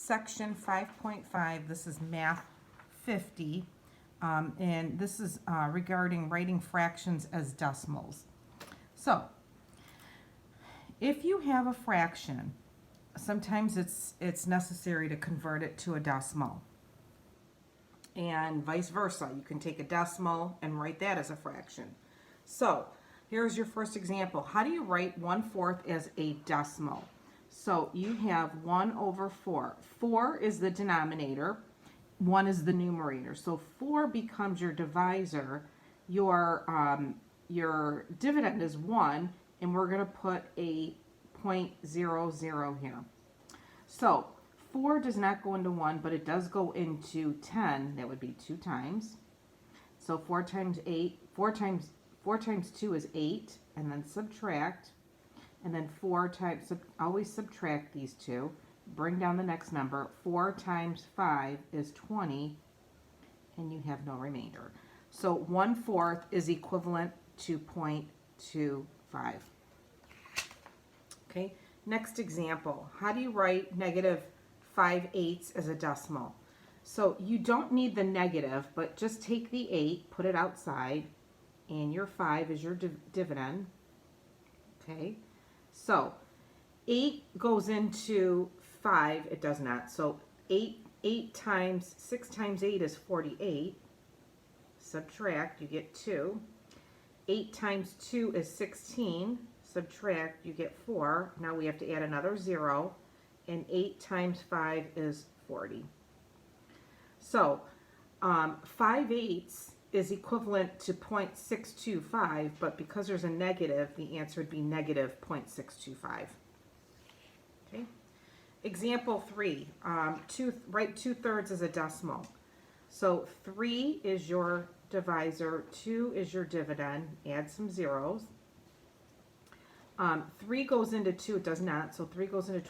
section 5.5. This is Math 50, and this is regarding writing fractions as decimals. So, if you have a fraction, sometimes it's necessary to convert it to a decimal. And vice versa. You can take a decimal and write that as a fraction. So, here's your first example. How do you write 1/4 as a decimal? So, you have 1/4. 4 is the denominator. 1 is the numerator. So, 4 becomes your divisor. Your dividend is 1, and we're going to put a 0.00 here. So, 4 does not go into 1, but it does go into 10. That would be 2 times. So 4 times 2 is 8, and then subtract. And then 4 times, always subtract these two. Bring down the next number. 4 times 5 is 20, and you have no remainder. So 1/4 is equivalent to 0.25. Okay, next example. How do you write -5/8 as a decimal? So you don't need the negative, but just take the 8, put it outside, and your 5 is your dividend. Okay, so 8 goes into 5, it does not. So 6 times 8 is 48. Subtract, you get 2. 8 times 2 is 16. Subtract, you get 4. Now we have to add another 0. And 8 times 5 is 40. So 5/8 is equivalent to 0.625, but because there's a negative, the answer would be -0.625. Okay. Example 3, write 2/3 as a decimal. So 3 is your divisor, 2 is your dividend, add some zeros. 3 goes into 2, it does not, so 3 goes into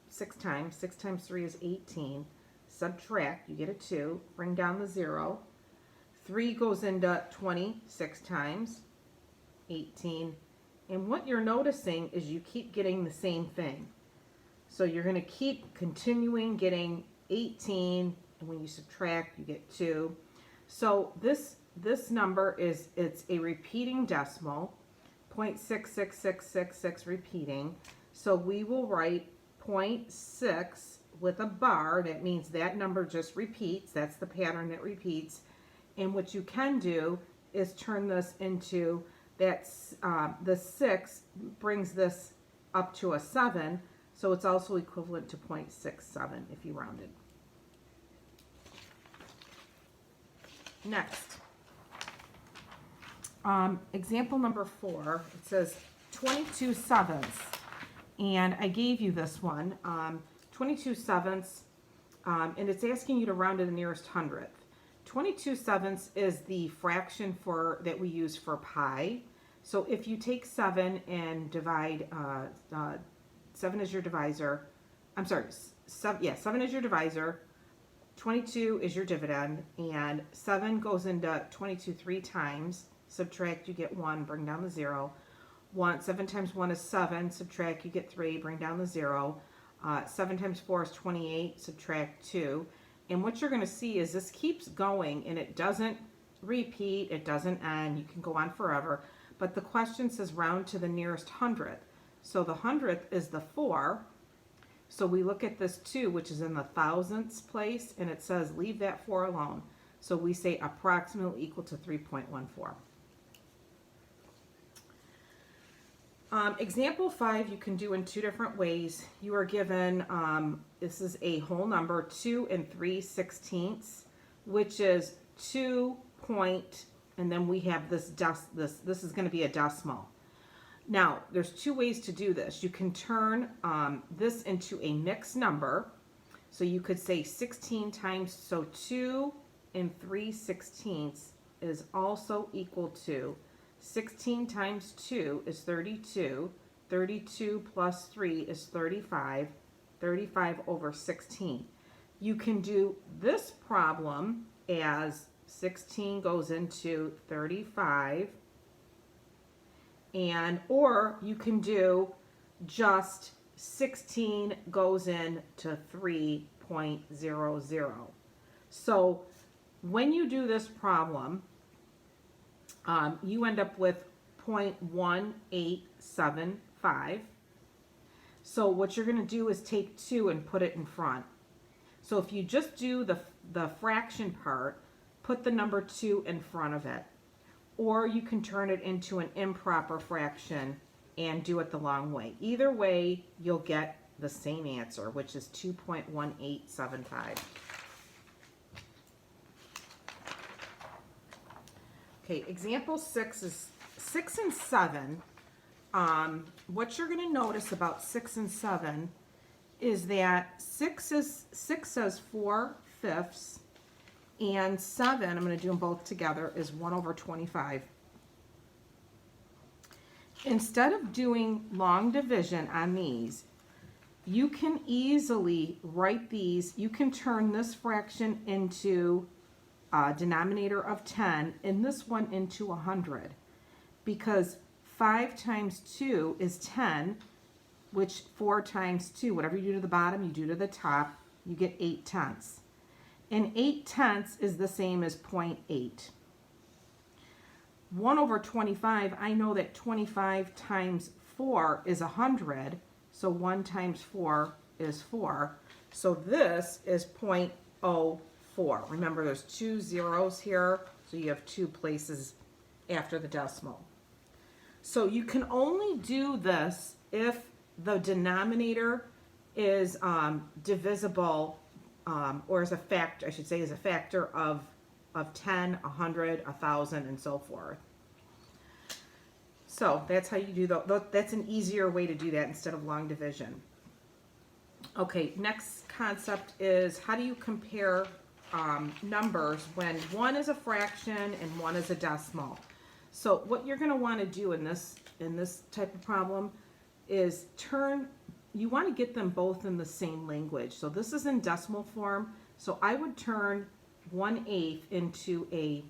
6 times. 6 times 3 is 18. Subtract, you get a 2, bring down the 0. 3 goes into 26 times, 18. And what you're noticing is you keep getting the same thing. So you're going to keep continuing getting 18, and when you subtract, you get 2. So this number it's a repeating decimal. 0.66666 repeating. So we will write 0.6 with a bar. That means that number just repeats. That's the pattern that repeats. And what you can do is turn this into that the 6 brings this up to a 7. So it's also equivalent to 0.67 if you rounded. Next. Example number 4, it says 22/7, and I gave you this one, 22/7, and it's asking you to round to the nearest hundredth. 22/7 is the fraction that we use for pi. So if you take 7 and divide, 7 is your divisor, 7 is your divisor, 22 is your dividend, and 7 goes into 22 3 times. Subtract, you get 1, bring down the 0. 7 times 1 is 7, subtract, you get 3, bring down the 0. 7 times 4 is 28, subtract 2. And what you're going to see is this keeps going, and it doesn't repeat, it doesn't end, you can go on forever. But the question says round to the nearest hundredth. So the hundredth is the 4. So we look at this 2, which is in the thousandths place, and it says leave that 4 alone. So we say approximately equal to 3.14. Example 5 you can do in 2 different ways. You are given, this is a whole number, 2 3/16, which is 2 point, and then we have this is going to be a decimal. Now, there's 2 ways to do this. You can turn this into a mixed number. So you could say 16 times, so 2 3/16 is also equal to 16 times 2 is 32. 32 plus 3 is 35. 35 over 16. You can do this problem as 16 goes into 35. Or you can do just 16 goes into 3.00. So when you do this problem, you end up with 0.1875. So what you're going to do is take 2 and put it in front. So if you just do the fraction part, put the number 2 in front of it. Or you can turn it into an improper fraction and do it the long way. Either way, you'll get the same answer, which is 2.1875. Okay, example 6 is 6 and 7. What you're going to notice about 6 and 7 is that 6 says 4/5, and 7, I'm going to do them both together, is 1/25. Instead of doing long division on these, you can easily write these. You can turn this fraction into a denominator of 10 and this one into 100, because 5 times 2 is 10, which 4 times 2, whatever you do to the bottom, you do to the top, you get 8/10. And 8/10 is the same as 0.8. 1/25, I know that 25 times 4 is 100, so 1 times 4 is 4. So this is 0.04. Remember, there's 2 zeros here, so you have 2 places after the decimal. So you can only do this if the denominator is divisible, or is a factor, I should say, is a factor of 10, 100, 1,000, and so forth. So that's how you do that's an easier way to do that instead of long division. Okay, next concept is how do you compare numbers when one is a fraction and one is a decimal. So what you're going to want to do in this type of problem is you want to get them both in the same language. So this is in decimal form, so I would turn 1/8 into a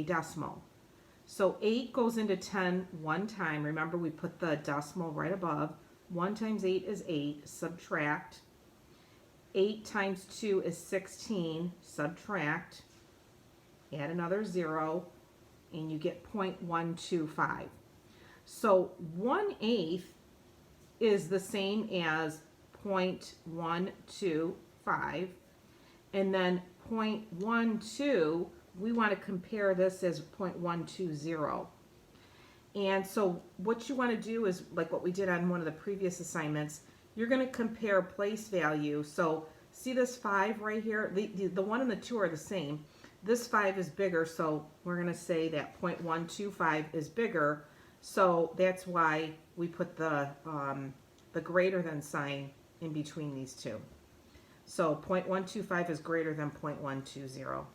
decimal. So 8 goes into 10 one time. Remember, we put the decimal right above. 1 times 8 is 8. Subtract. 8 times 2 is 16. Subtract. Add another 0, and you get 0.125. So 1/8 is the same as 0.125. And then 0.12, we want to compare this as 0.120. And so what you want to do is, like what we did on one of the previous assignments, you're going to compare place value. So see this 5 right here? The 1 and the 2 are the same. This 5 is bigger, so we're going to say that 0.125 is bigger. So that's why we put the greater than sign in between these two. So 0.125 is greater than 0.120.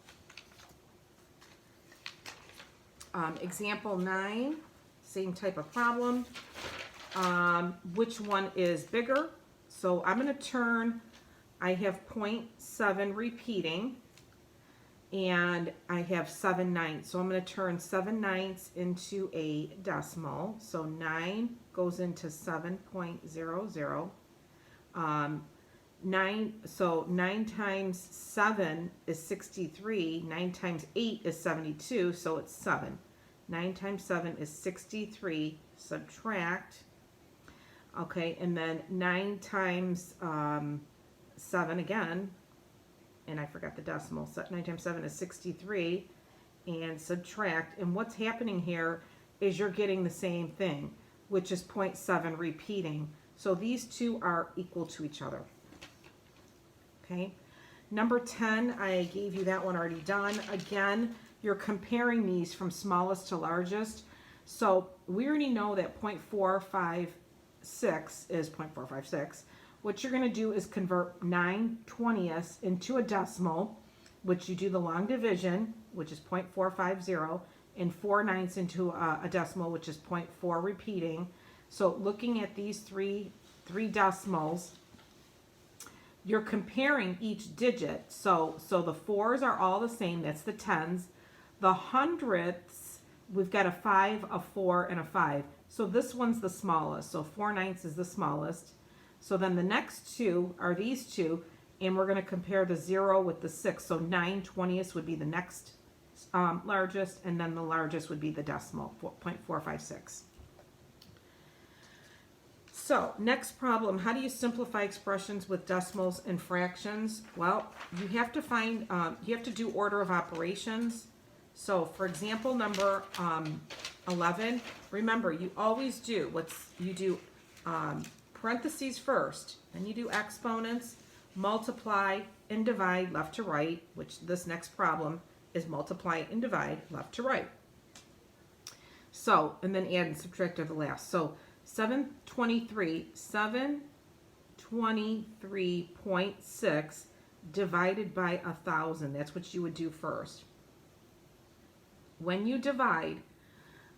Example 9, same type of problem. Which one is bigger? So I'm going to turn, I have 0.7 repeating, and I have 7/9. So I'm going to turn 7/9 into a decimal. So 9 goes into 7.00. 9 times 7 is 63. 9 times 8 is 72, so it's 7. 9 times 7 is 63. Subtract. Okay, and then 9 times 7 again, and I forgot the decimal. So 9 times 7 is 63, and subtract. And what's happening here is you're getting the same thing, which is 0.7 repeating. So these two are equal to each other. Okay, number 10, I gave you that one already done. Again, you're comparing these from smallest to largest. So we already know that 0.456 is 0.456. What you're going to do is convert 9/20 into a decimal, which you do the long division, which is 0.450, and 4/9 into a decimal, which is 0.4 repeating. So looking at these three decimals, you're comparing each digit. So the 4s are all the same. That's the tens. The hundredths, we've got a 5, a 4, and a 5. So this one's the smallest. So 4/9 is the smallest. So then the next two are these two, and we're going to compare the 0 with the 6. So 9/20 would be the next largest, and then the largest would be the decimal, 0.456. So next problem, how do you simplify expressions with decimals and fractions? Well, you have to find, you have to do order of operations. So for example, number 11, remember you always do you do parentheses first, then you do exponents, multiply and divide left to right, which this next problem is multiply and divide left to right. So, and then add and subtract at the last. So 723.6 divided by 1,000. That's what you would do first. When you divide,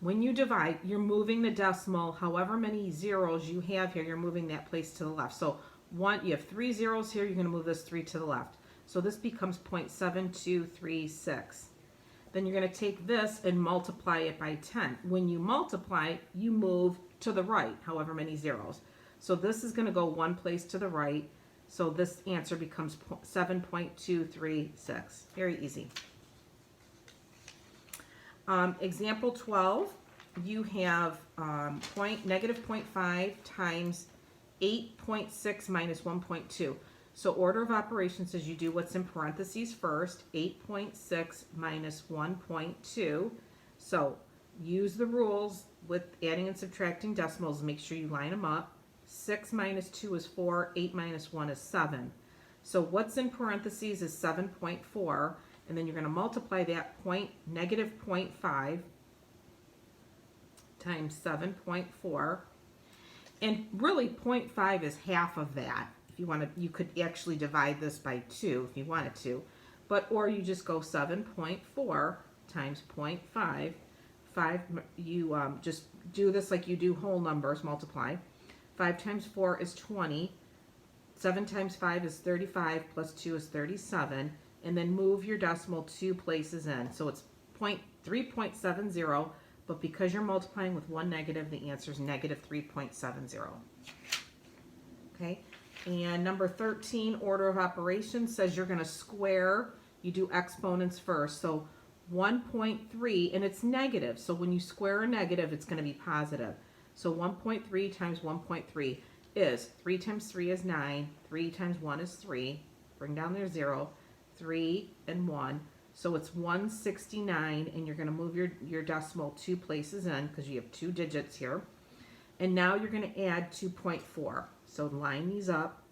you're moving the decimal, however many zeros you have here, you're moving that place to the left. So you have 3 zeros here, you're going to move this 3 to the left. So this becomes 0.7236. Then you're going to take this and multiply it by 10. When you multiply, you move to the right, however many zeros. So this is going to go one place to the right. So this answer becomes 7.236. Very easy. Example 12, you have negative 0.5 times 8.6 minus 1.2. So order of operations says you do what's in parentheses first, 8.6 minus 1.2. So use the rules with adding and subtracting decimals. Make sure you line them up. 6 minus 2 is 4, 8 minus 1 is 7. So what's in parentheses is 7.4, and then you're going to multiply that negative 0.5 times 7.4. And really 0.5 is half of that. If you want to, you could actually divide this by 2 if you wanted to. Or you just go 7.4 times 0.5. You just do this like you do whole numbers, multiply. 5 times 4 is 20. 7 times 5 is 35, plus 2 is 37. And then move your decimal 2 places in. So it's 3.70, but because you're multiplying with one negative, the answer is negative 3.70. Okay, and number 13, order of operations, says you're going to square. You do exponents first. So 1.3, and it's negative. So when you square a negative, it's going to be positive. So 1.3 times 1.3 is 3 times 3 is 9. 3 times 1 is 3. Bring down their 0. 3 and 1. So it's 169, and you're going to move your decimal 2 places in because you have 2 digits here. And now you're going to add 2.4. So line these up.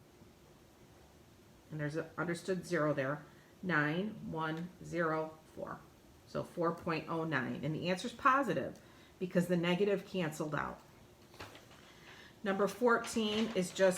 And there's an understood 0 there. 9104. So 4.09. And the answer is positive because the negative canceled out. Number 14 is just